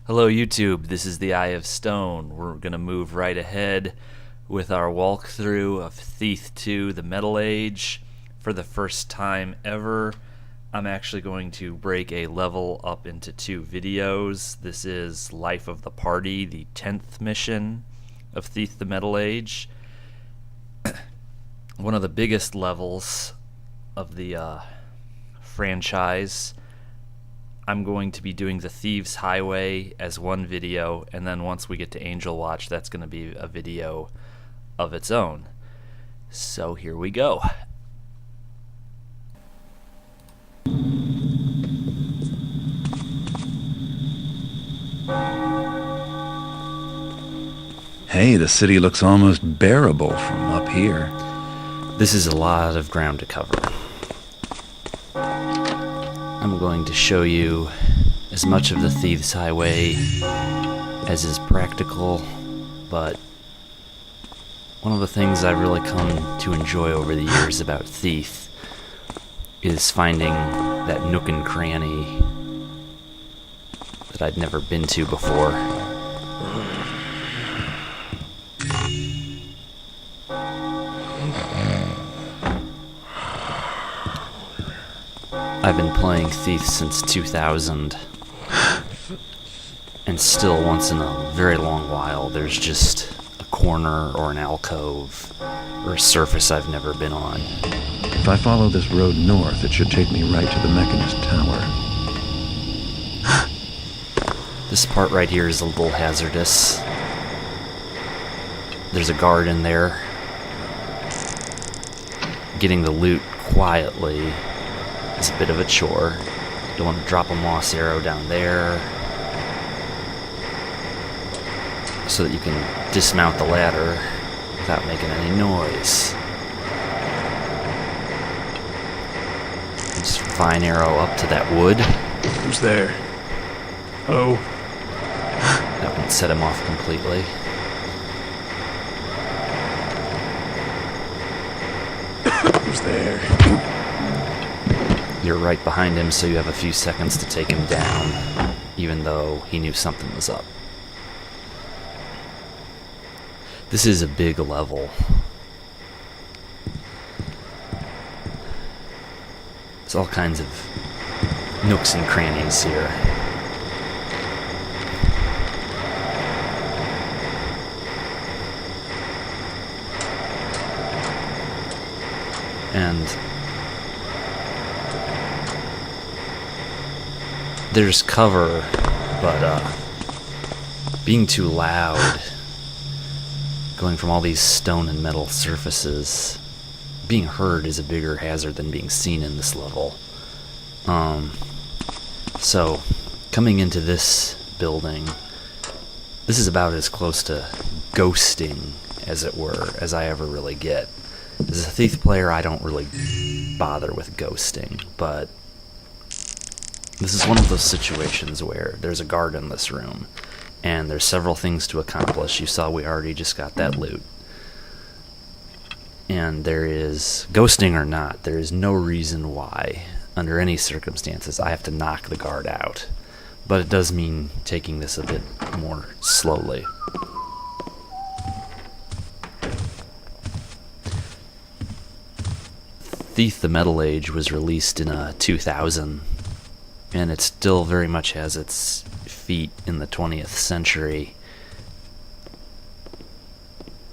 Hello YouTube, this is the Eye of Stone. We're going to move right ahead with our walkthrough of Thief 2, the Metal Age. For the first time ever, I'm actually going to break a level up into two videos. This is Life of the Party, the 10th mission of Thief the Metal Age. One of the biggest levels of the franchise. I'm going to be doing the Thieves Highway as one video, and then once we get to Angel Watch, that's going to be a video of its own. So here we go. Hey, the city looks almost bearable from up here. This is a lot of ground to cover. I'm going to show you as much of the Thieves Highway as is practical, but one of the things I've really come to enjoy over the years about Thief is finding that nook and cranny that I'd never been to before. I've been playing Thief since 2000, and still once in a very long while there's just a corner or an alcove or a surface I've never been on. If I follow this road north, it should take me right to the Mechanist Tower. This part right here is a little hazardous. There's a guard in there. Getting the loot quietly is a bit of a chore. You want to drop a moss arrow down there so that you can dismount the ladder without making any noise. Just fine arrow up to that wood. Who's there? Oh. That won't set him off completely. Who's there? You're right behind him, so you have a few seconds to take him down, even though he knew something was up. This is a big level. There's all kinds of nooks and crannies here. And there's cover, but being too loud, going from all these stone and metal surfaces, being heard is a bigger hazard than being seen in this level. So coming into this building, this is about as close to ghosting, as it were, as I ever really get. As a Thief player, I don't really bother with ghosting, but this is one of those situations where there's a guard in this room, and there's several things to accomplish. You saw we already just got that loot. And there is, ghosting or not, there is no reason why, under any circumstances, I have to knock the guard out. But it does mean taking this a bit more slowly. Thief the Metal Age was released in 2000, and it still very much has its feet in the 20th century.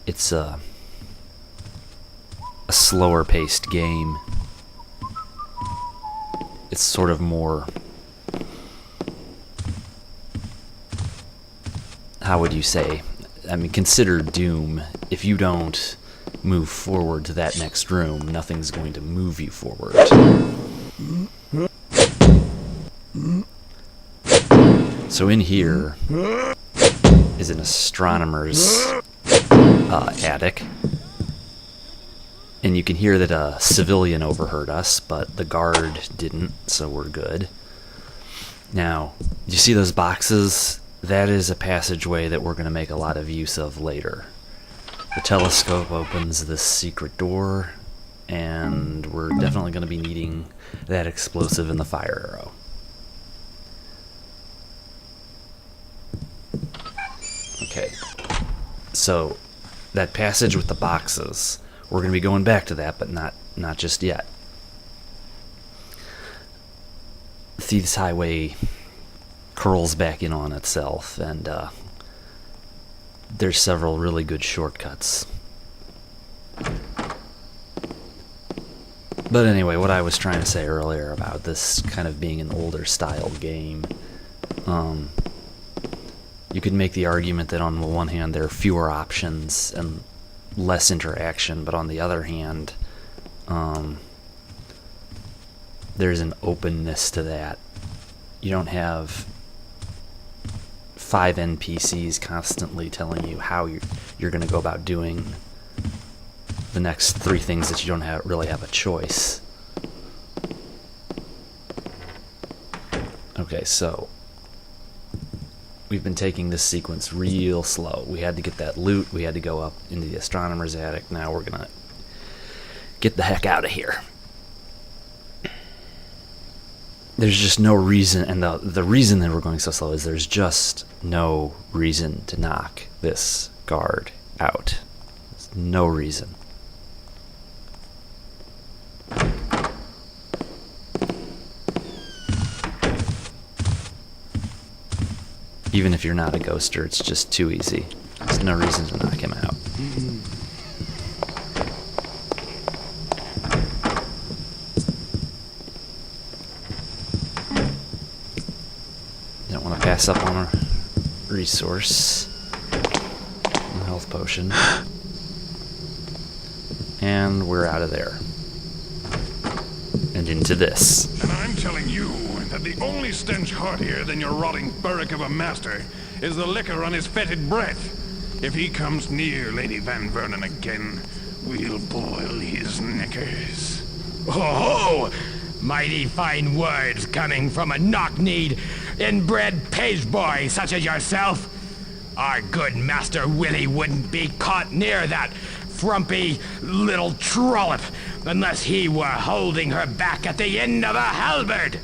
It's a slower paced game. It's sort of more, how would you say, I mean, consider Doom. If you don't move forward to that next room, nothing's going to move you forward. So in here is an astronomer's attic, and you can hear that a civilian overheard us, but the guard didn't, so we're good. Now, you see those boxes? That is a passageway that we're going to make a lot of use of later. The telescope opens this secret door, and we're definitely going to be needing that explosive in the fire arrow. Okay. So, that passage with the boxes, we're going to be going back to that, but not just yet. Thieves Highway curls back in on itself, and there's several really good shortcuts. But anyway, what I was trying to say earlier about this kind of being an older style game, you could make the argument that on the one hand there are fewer options and less interaction, but on the other hand, there's an openness to that. You don't have 5 NPCs constantly telling you how you're going to go about doing the next 3 things that you don't really have a choice. Okay, so we've been taking this sequence real slow. We had to get that loot. We had to go up into the astronomer's attic. Now we're going to get the heck out of here. There's just no reason, and the reason that we're going so slow is there's just no reason to knock this guard out. There's no reason. Even if you're not a ghoster, it's just too easy. There's no reason to knock him out. Don't want to pass up on a resource. A health potion. And we're out of there. And into this. And I'm telling you that the only stench heartier than your rotting burrick of a master is the liquor on his fetid breath. If he comes near Lady Van Vernon again, we'll boil his knickers. Oh, mighty fine words coming from a knock-kneed, inbred page boy such as yourself. Our good Master Willie wouldn't be caught near that frumpy little trollop unless he were holding her back at the end of a halberd.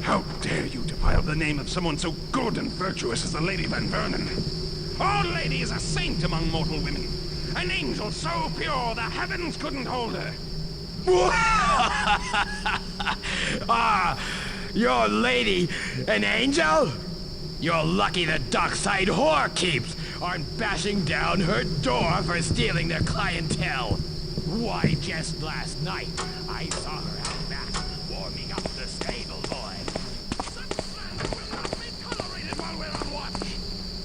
How dare you defile the name of someone so good and virtuous as the Lady Van Vernon? Our lady is a saint among mortal women. An angel so pure the heavens couldn't hold her. Ah, your lady, an angel? You're lucky the dockside whore keeps aren't bashing down her door for stealing their clientele. Why, just last night, I saw her out back, warming up the stable boy. Such slander will not be tolerated while we're on watch.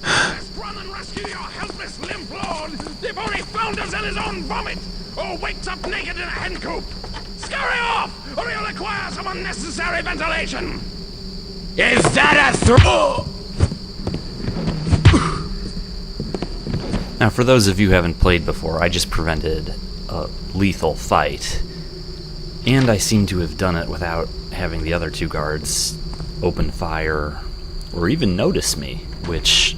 Let's run and rescue your helpless limp lord before he founders in his own vomit, or wakes up naked in a hen coop. Scurry off, or you'll acquire some unnecessary ventilation. Is that a throw? Now, for those of you who haven't played before, I just prevented a lethal fight. And I seem to have done it without having the other 2 guards open fire or even notice me, which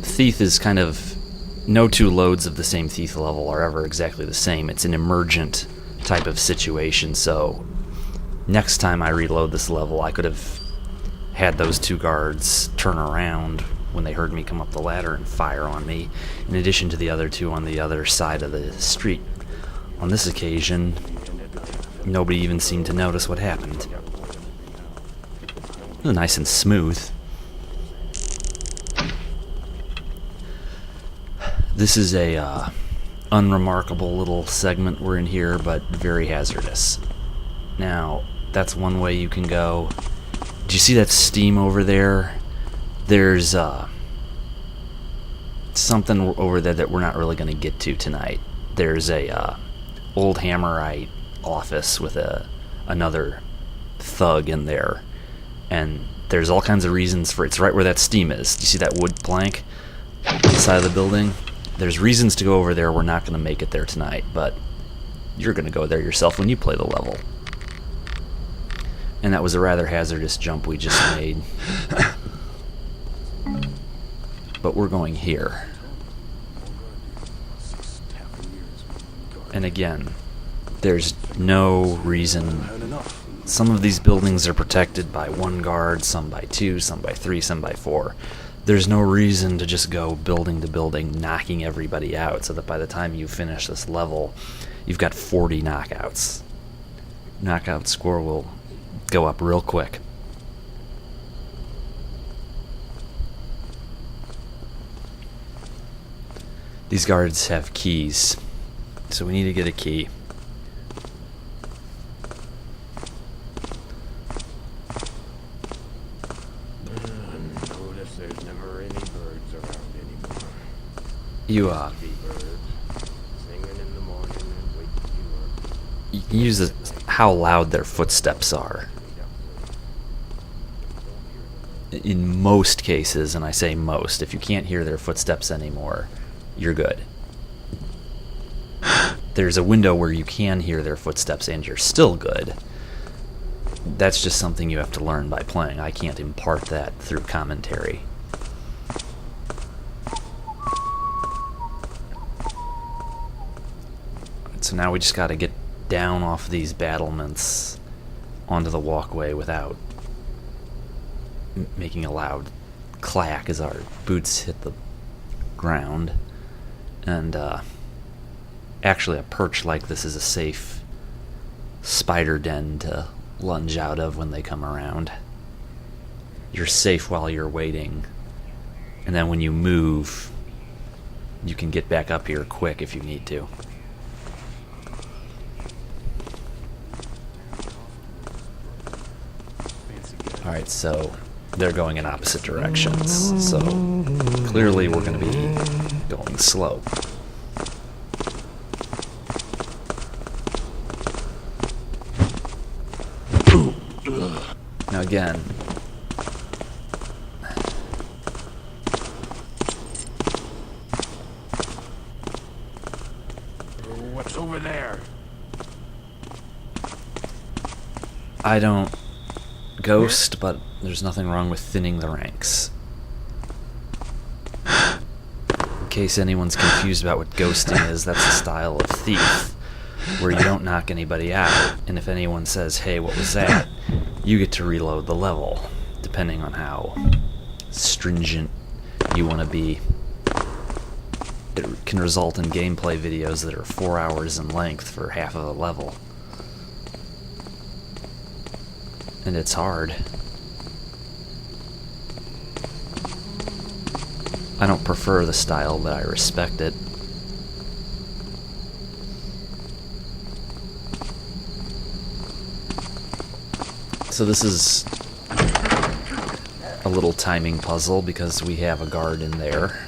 Thief is kind of... No 2 loads of the same Thief level are ever exactly the same. It's an emergent type of situation, so next time I reload this level, I could have had those 2 guards turn around when they heard me come up the ladder and fire on me, in addition to the other 2 on the other side of the street. On this occasion, nobody even seemed to notice what happened. It was nice and smooth. This is a unremarkable little segment we're in here, but very hazardous. Now, that's one way you can go. Do you see that steam over there? There's something over there that we're not really going to get to tonight. There's a old Hammerite office with another thug in there, and there's all kinds of reasons for it. It's right where that steam is. Do you see that wood plank on the side of the building? There's reasons to go over there. We're not going to make it there tonight, but you're going to go there yourself when you play the level. And that was a rather hazardous jump we just made. But we're going here. And again, there's no reason Some of these buildings are protected by 1 guard, some by 2, some by 3, some by 4. There's no reason to just go building to building, knocking everybody out, so that by the time you finish this level, you've got 40 knockouts. Knockout score will go up real quick. These guards have keys, so we need to get a key. Notice there's never any birds around anymore. You, Be birds singing in the morning and waking you up. you can use how loud their footsteps are. In most cases, and I say most, if you can't hear their footsteps anymore, you're good. There's a window where you can hear their footsteps and you're still good. That's just something you have to learn by playing. I can't impart that through commentary. So now we just gotta get down off these battlements onto the walkway without making a loud clack as our boots hit the ground. And actually a perch like this is a safe spider den to lunge out of when they come around. You're safe while you're waiting, and then when you move, you can get back up here quick if you need to. Alright, so they're going in opposite directions, so clearly we're going to be going slow. Now again, What's over there? I don't ghost, but there's nothing wrong with thinning the ranks. In case anyone's confused about what ghosting is, that's a style of thief where you don't knock anybody out, and if anyone says, hey, what was that, you get to reload the level, depending on how stringent you want to be. It can result in gameplay videos that are 4 hours in length for half of a level. And it's hard. I don't prefer the style, but I respect it. So this is a little timing puzzle because we have a guard in there.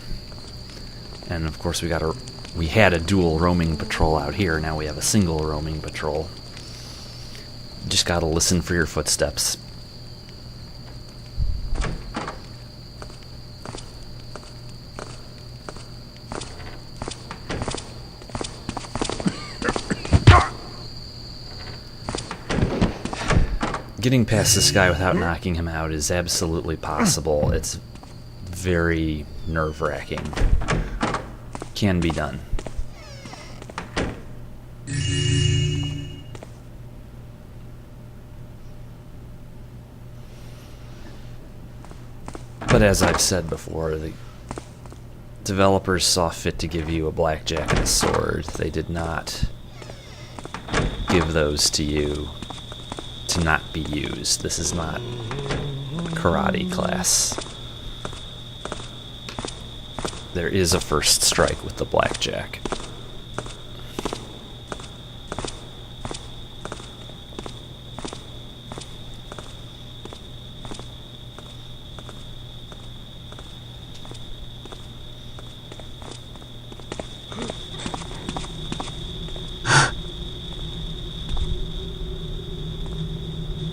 And of course we had a dual roaming patrol out here, now we have a single roaming patrol. Just gotta listen for your footsteps. Getting past this guy without knocking him out is absolutely possible. It's very nerve-wracking. Can be done. But as I've said before, the developers saw fit to give you a blackjack and a sword. They did not give those to you to not be used. This is not karate class. There is a first strike with the blackjack.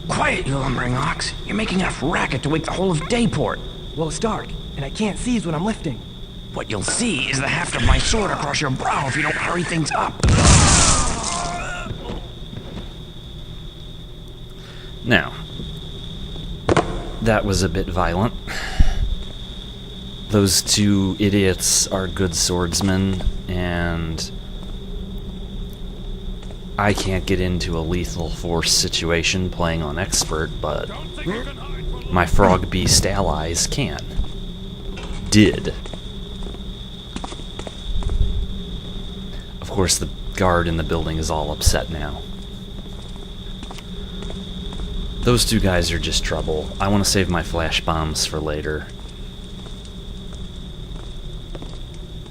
Quiet, you lumbering ox. You're making enough racket to wake the whole of Dayport. Well, it's dark, and I can't seize what I'm lifting. What you'll see is the haft of my sword across your brow if you don't hurry things up. Now, that was a bit violent. Those two idiots are good swordsmen, and I can't get into a lethal force situation playing on expert, but my frog beast allies can. Did. Of course, the guard in the building is all upset now. Those two guys are just trouble. I want to save my flash bombs for later.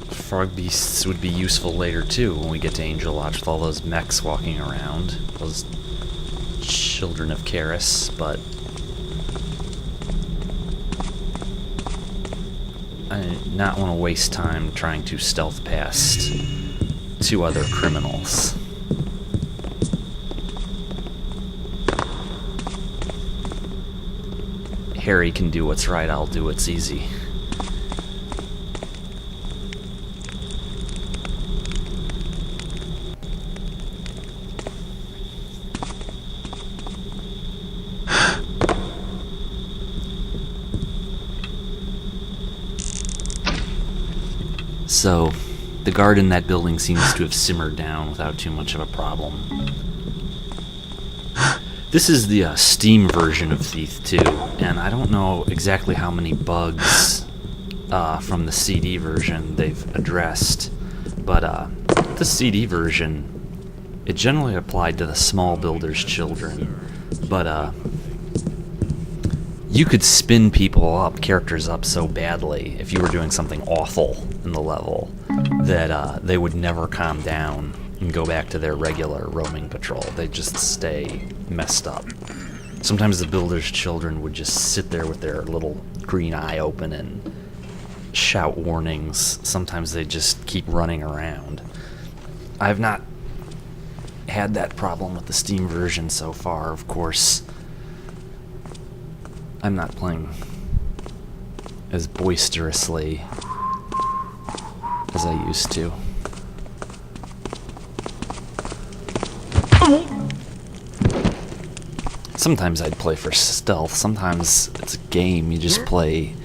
Frog beasts would be useful later too when we get to Angel Lodge with all those mechs walking around. Those children of Karis, but I do not want to waste time trying to stealth past two other criminals. Harry can do what's right, I'll do what's easy. So, the guard in that building seems to have simmered down without too much of a problem. This is the Steam version of Thief 2, and I don't know exactly how many bugs from the CD version they've addressed, but the CD version, it generally applied to the small builders' children, but you could spin people up, characters up so badly if you were doing something awful in the level that they would never calm down and go back to their regular roaming patrol. They'd just stay messed up. Sometimes the builder's children would just sit there with their little green eye open and shout warnings. Sometimes they'd just keep running around. I've not had that problem with the Steam version so far, of course. I'm not playing as boisterously as I used to. Sometimes I'd play for stealth, sometimes it's a game, you just play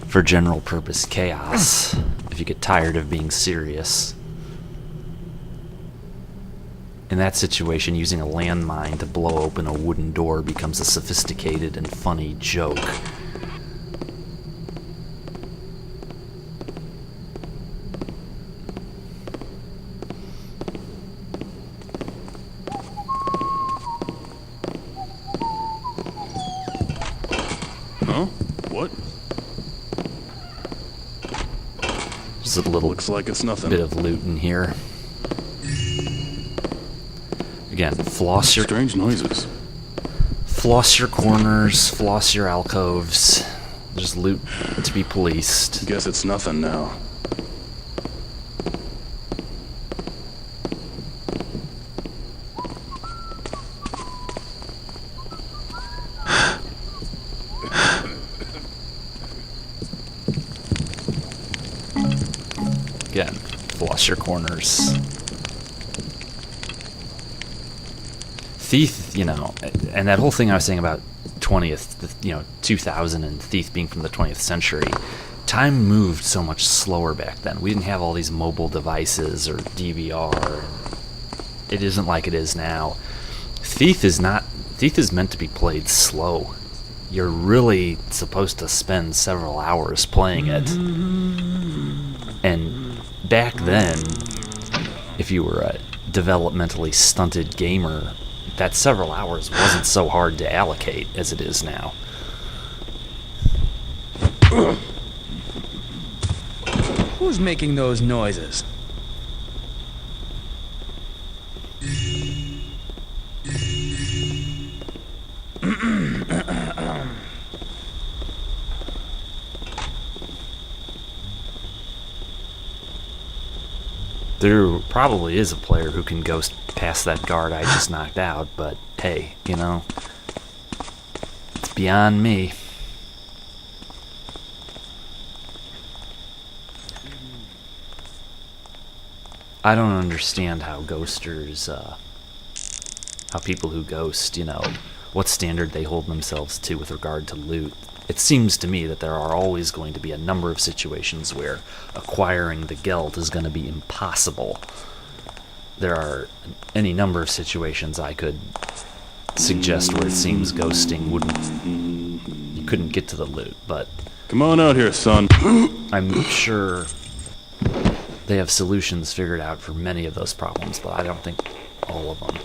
for general purpose chaos if you get tired of being serious. In that situation, using a landmine to blow open a wooden door becomes a sophisticated and funny joke. Huh? What? There's a little Looks like it's nothing. bit of loot in here. Again, floss your Strange noises. corners, floss your alcoves. There's loot to be policed. Guess it's nothing now. Again, floss your corners. Thief, and that whole thing I was saying about 2000 and Thief being from the 20th century, time moved so much slower back then. We didn't have all these mobile devices or DVR. It isn't like it is now. Thief is meant to be played slow. You're really supposed to spend several hours playing it. And back then, if you were a developmentally stunted gamer, that several hours wasn't so hard to allocate as it is now. Who's making those noises? There probably is a player who can ghost past that guard I just knocked out, but hey, it's beyond me. I don't understand how ghosters, how people who ghost, what standard they hold themselves to with regard to loot. It seems to me that there are always going to be a number of situations where acquiring the gelt is going to be impossible. there are any number of situations I could suggest where it seems ghosting you couldn't get to the loot, but Come on out here, son. I'm sure they have solutions figured out for many of those problems, but I don't think all of them.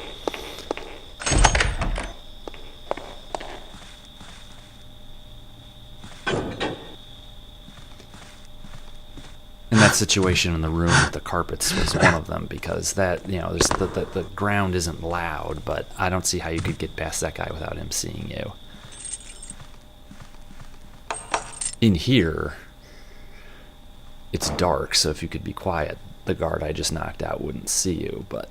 And that situation in the room with the carpets was one of them, because that, there's the ground isn't loud, but I don't see how you could get past that guy without him seeing you. In here, it's dark, so if you could be quiet, the guard I just knocked out wouldn't see you, but...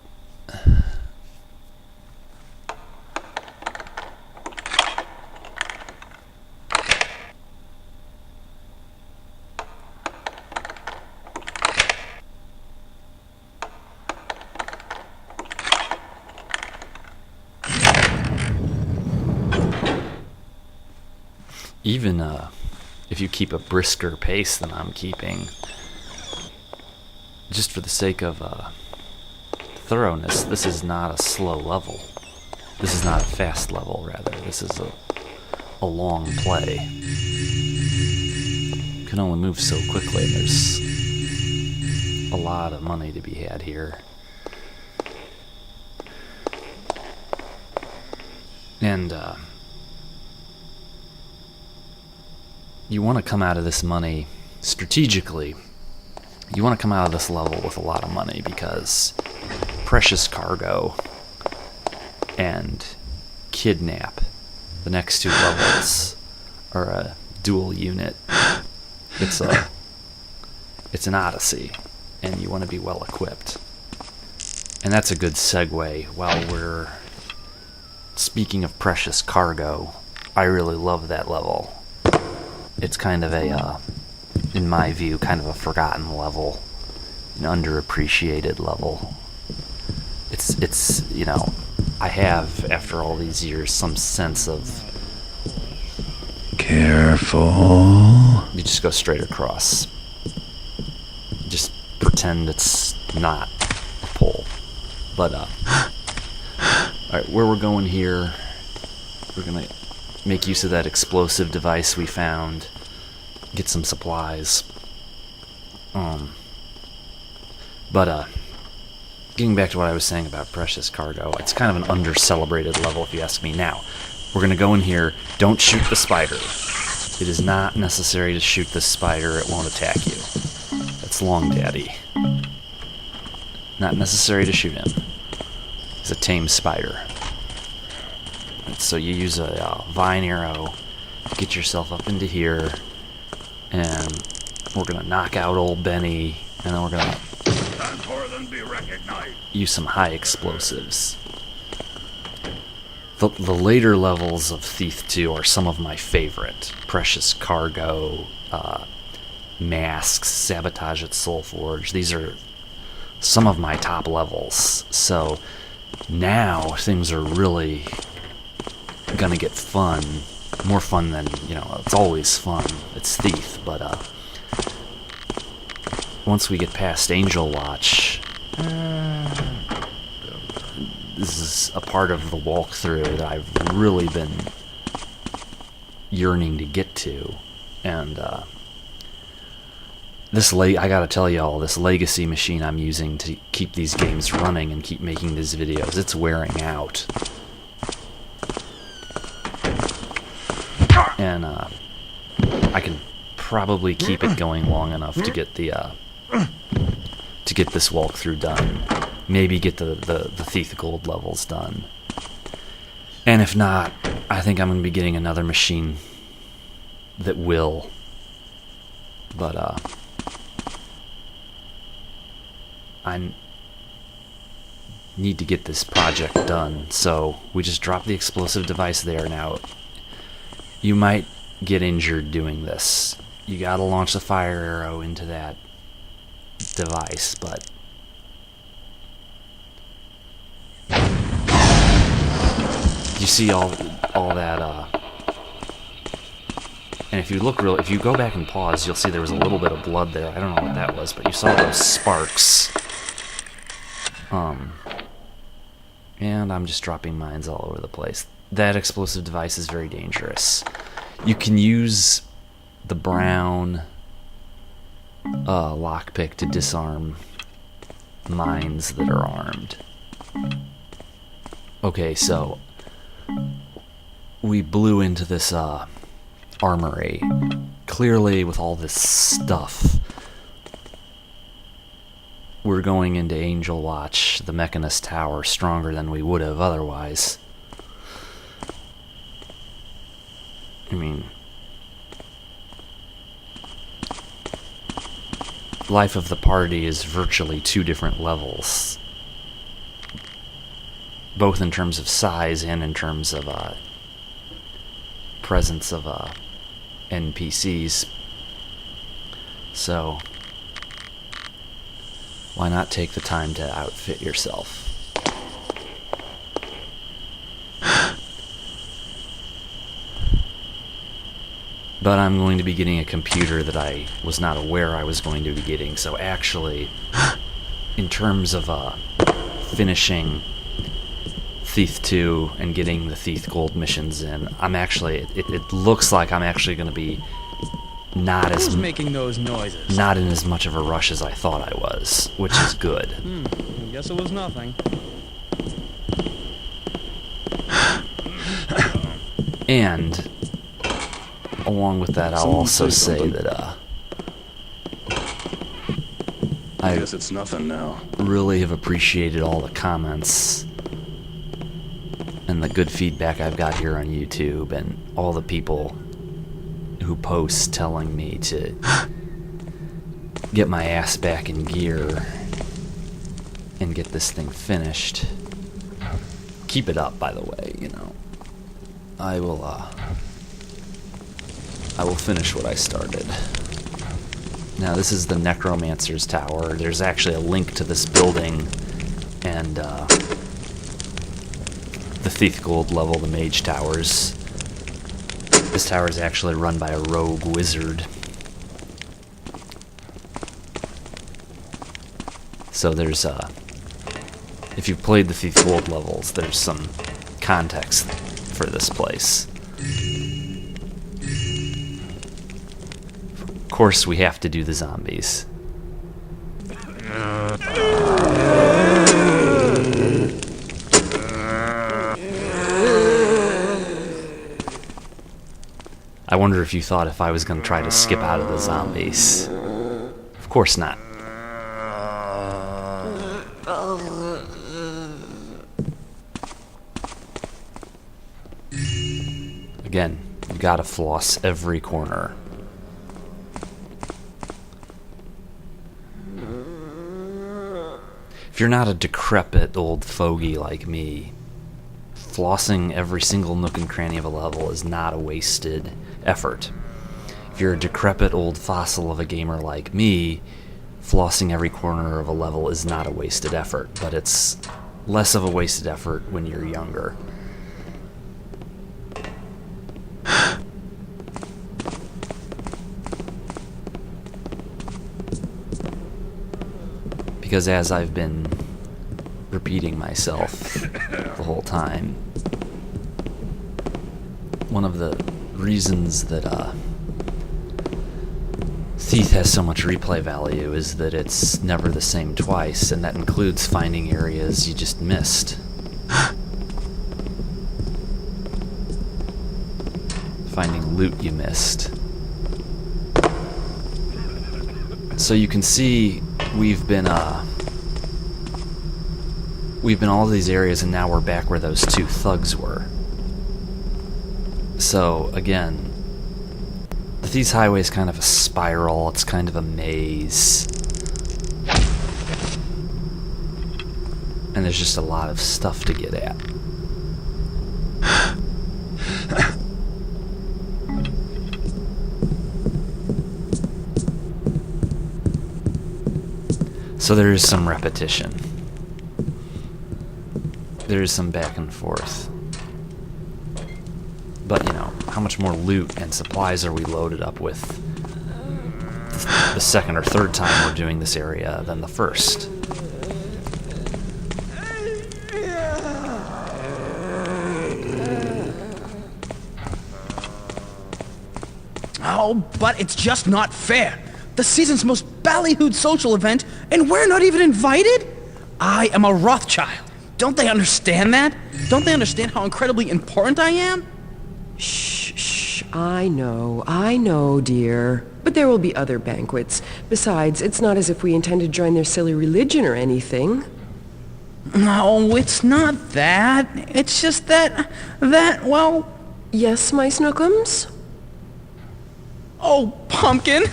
Even if you keep a brisker pace than I'm keeping, just for the sake of thoroughness, this is not a slow level. This is not a fast level, rather. This is a long play. You can only move so quickly, and there's a lot of money to be had here. And you want to come out of this money strategically. You want to come out of this level with a lot of money, because precious cargo and kidnap, the next two levels, are a dual unit. It's an odyssey, and you want to be well equipped. And that's a good segue. While we're speaking of precious cargo, I really love that level. It's kind of a, in my view, kind of a forgotten level, an underappreciated level. It's I have, after all these years, some sense of... Careful. You just go straight across. Just pretend it's not a pole. But, alright, where we're going here, we're gonna make use of that explosive device we found, get some supplies. Getting back to what I was saying about precious cargo, it's kind of an under-celebrated level if you ask me. Now, we're gonna go in here, don't shoot the spider. It is not necessary to shoot the spider, it won't attack you. That's Long Daddy. Not necessary to shoot him. He's a tame spider. So you use a vine arrow to get yourself up into here, and we're gonna knock out old Benny, and then we're gonna use some high explosives. The later levels of Thief 2 are some of my favorite. Precious Cargo, Masks, Sabotage at Soulforge. These are some of my top levels. So now things are really gonna get fun. More fun than, it's always fun. It's Thief, but once we get past Angel Watch, this is a part of the walkthrough that I've really been yearning to get to. And I gotta tell y'all, this legacy machine I'm using to keep these games running and keep making these videos, it's wearing out. And I can probably keep it going long enough to get the to get this walkthrough done. Maybe get the Thief Gold levels done. And if not, I think I'm going to be getting another machine that will. But I need to get this project done. So we just dropped the explosive device there. Now, you might get injured doing this. You got to launch the fire arrow into that device, but you see all that, and if you go back and pause, you'll see there was a little bit of blood there. I don't know what that was, but you saw those sparks. And I'm just dropping mines all over the place. That explosive device is very dangerous. You can use the brown lockpick to disarm mines that are armed. Okay, so we blew into this armory. Clearly, with all this stuff, we're going into Angel Watch, the Mechanist Tower, stronger than we would have otherwise. I mean, life of the party is virtually 2 different levels, both in terms of size and in terms of presence of NPCs. So why not take the time to outfit yourself? But I'm going to be getting a computer that I was not aware I was going to be getting, so actually, in terms of finishing Thief 2 and getting the Thief Gold missions in, I'm actually, it looks like I'm actually going to be not as making those noises? Not in as much of a rush as I thought I was, which is good. Guess it was nothing. And along with that, I'll also say that I guess it's nothing now. Really have appreciated all the comments and the good feedback I've got here on YouTube, and all the people who post telling me to get my ass back in gear and get this thing finished. Keep it up, by the way, you know. I will finish what I started. Now, this is the Necromancer's Tower. There's actually a link to this building and the Thief Gold level, the Mage Towers. This tower is actually run by a rogue wizard. So there's, if you've played the Thief Gold levels, there's some context for this place. Of course, we have to do the zombies. I wonder if you thought if I was going to try to skip out of the zombies. Of course not. Again, you gotta floss every corner. If you're not a decrepit old fogey like me, flossing every single nook and cranny of a level is not a wasted effort. If you're a decrepit old fossil of a gamer like me, flossing every corner of a level is not a wasted effort, but it's less of a wasted effort when you're younger. Because as I've been repeating myself the whole time, one of the reasons that Thief has so much replay value is that it's never the same twice, and that includes finding areas you just missed. Finding loot you missed. So you can see we've been all these areas, and now we're back where those 2 thugs were. So again, the Thieves Highway is kind of a spiral, it's kind of a maze. And there's just a lot of stuff to get at. So there is some repetition. There is some back and forth. But, you know, how much more loot and supplies are we loaded up with the second or third time we're doing this area than the first? Oh, but it's just not fair. The season's most ballyhooed social event, and we're not even invited? I am a Rothschild. Don't they understand that? Don't they understand how incredibly important I am? Shh, I know, dear. But there will be other banquets. Besides, it's not as if we intend to join their silly religion or anything. No, it's not that. It's just well... Yes, my snookums? Oh, Pumpkin!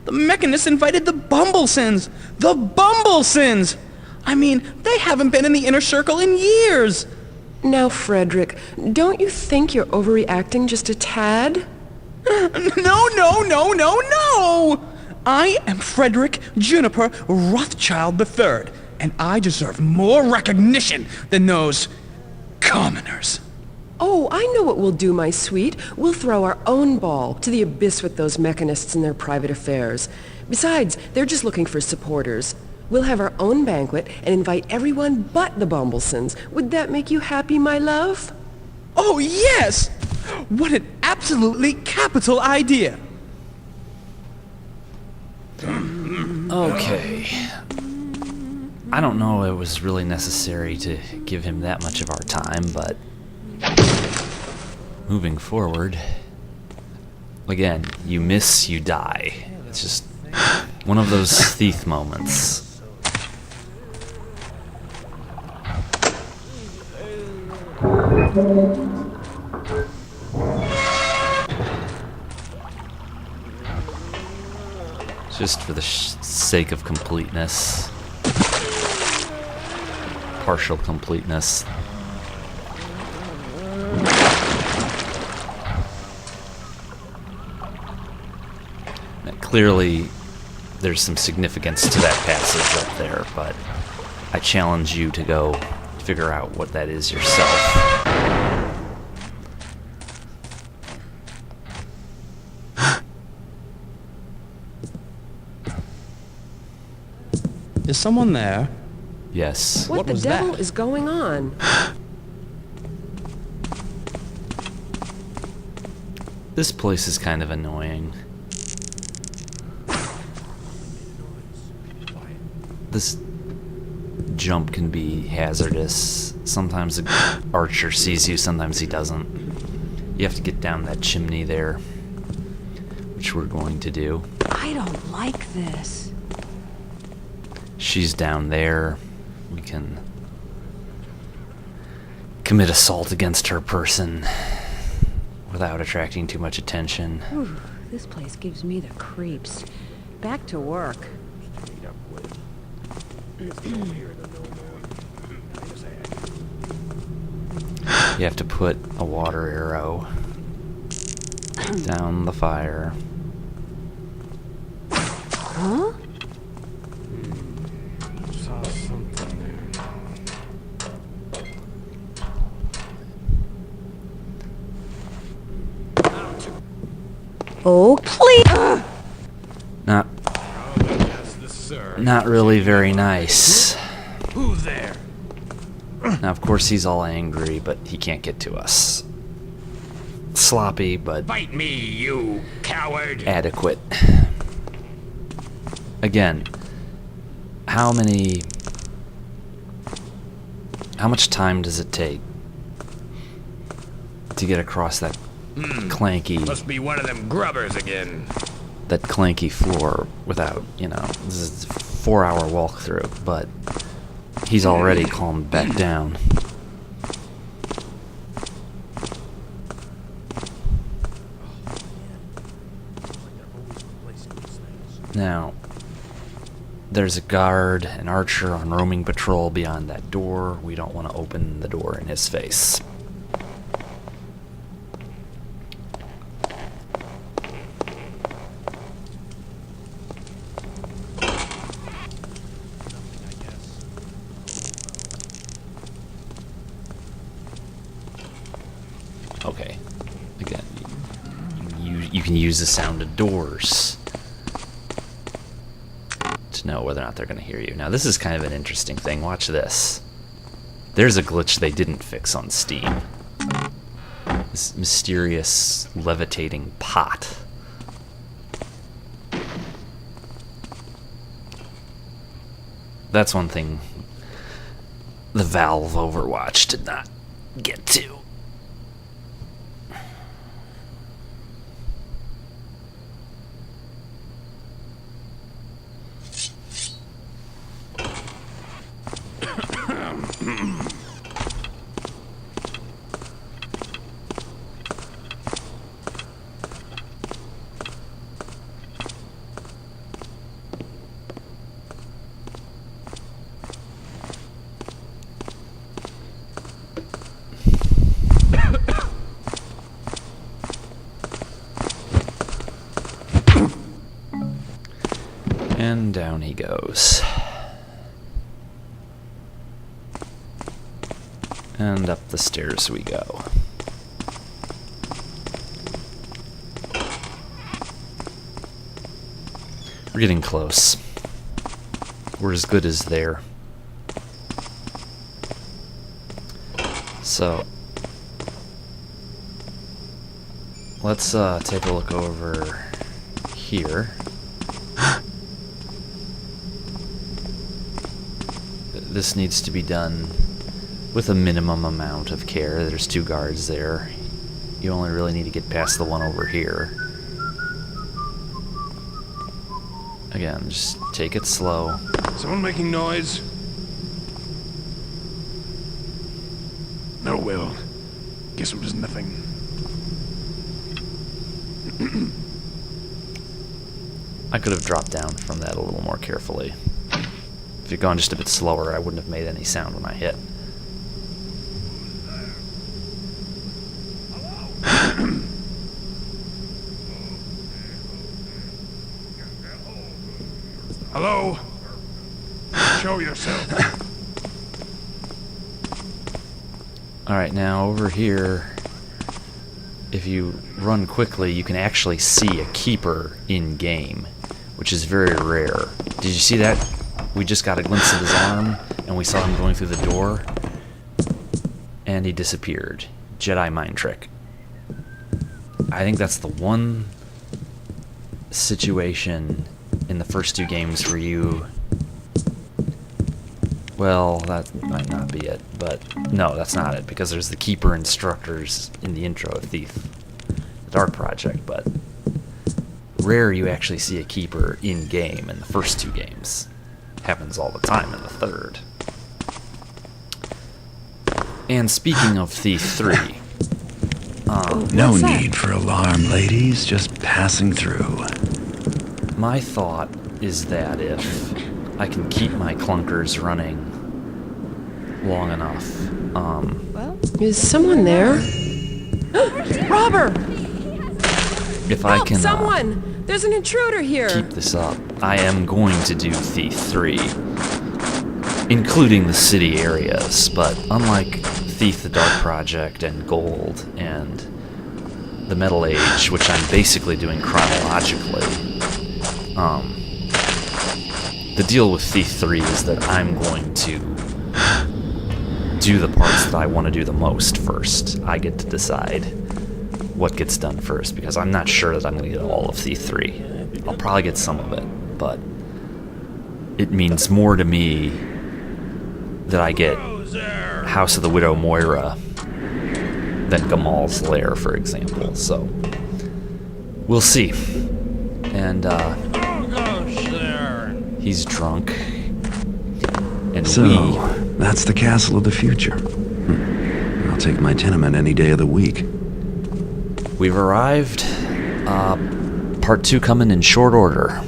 The Mechanists invited the Bumblesons! The Bumblesons! I mean, they haven't been in the inner circle in years! Now, Frederick, don't you think you're overreacting just a tad? No! I am Frederick Juniper Rothschild III, and I deserve more recognition than those commoners. Oh, I know what we'll do, my sweet. We'll throw our own ball to the abyss with those Mechanists and their private affairs. Besides, they're just looking for supporters. We'll have our own banquet and invite everyone but the Bumblesons. Would that make you happy, my love? Oh, yes! What an absolutely capital idea! Okay. I don't know it was really necessary to give him that much of our time, but moving forward, again, you miss, you die. It's just one of those thief moments. Just for the sake of completeness. Partial completeness. Clearly, there's some significance to that passage up there, but I challenge you to go figure out what that is yourself. Is someone there? Yes. What the was devil that? is going on? This place is kind of annoying. This jump can be hazardous. Sometimes the archer sees you, sometimes he doesn't. You have to get down that chimney there, which we're going to do. I don't like this. She's down there. We can commit assault against her person without attracting too much attention. Whew, this place gives me the creeps. Back to work. You have to put a water arrow down the fire. Huh? Oh, please! Not really very nice. Who's there? Now, of course, he's all angry, but he can't get to us. Sloppy, but Fight me, you coward! adequate. Again, how much time does it take to get across that clanky... Must be one of them grubbers again. that clanky floor without, this is a 4-hour walkthrough, but he's already calmed back down. Now, there's a guard, an archer on roaming patrol beyond that door. We don't want to open the door in his face. Okay. Again, you can use the sound of doors to know whether or not they're going to hear you. Now, this is kind of an interesting thing. Watch this. There's a glitch they didn't fix on Steam. This mysterious levitating pot That's one thing the Valve Overwatch did not get to. And down he goes. And up the stairs we go. We're getting close. We're as good as there. So, let's take a look over here. This needs to be done with a minimum amount of care. There's 2 guards there. You only really need to get past the one over here. Again, just take it slow. Someone making noise? No, Will. Guess it was nothing. I could have dropped down from that a little more carefully. If you'd gone just a bit slower, I wouldn't have made any sound when I hit. Hello? Show yourself. Alright, now over here, if you run quickly, you can actually see a keeper in-game, which is very rare. Did you see that? We just got a glimpse of his arm, and we saw him going through the door, and he disappeared. Jedi mind trick. I think that's the one situation in the first 2 games where you... Well, that might not be it, but no, that's not it, because there's the Keeper instructors in the intro of Thief, the Dark Project, but rare you actually see a Keeper in-game in the first 2 games. Happens all the time in the 3rd. And speaking of Thief 3... no need for alarm, ladies. Just passing through. My thought is that if I can keep my clunkers running long enough, Is someone there? Robber! if I can Someone! There's an intruder here! keep this up, I am going to do Thief 3, including the city areas, but unlike Thief the Dark Project and Gold and the Metal Age, which I'm basically doing chronologically, the deal with Thief 3 is that I'm going to do the parts that I want to do the most first. I get to decide what gets done first, because I'm not sure that I'm going to get all of Thief 3. I'll probably get some of it, but it means more to me that I get House of the Widow Moira than Gamal's Lair, for example, so we'll see. And, he's drunk. And So, that's the castle of the future. I'll take my tenement any day of the week. we've arrived. Part 2 coming in short order.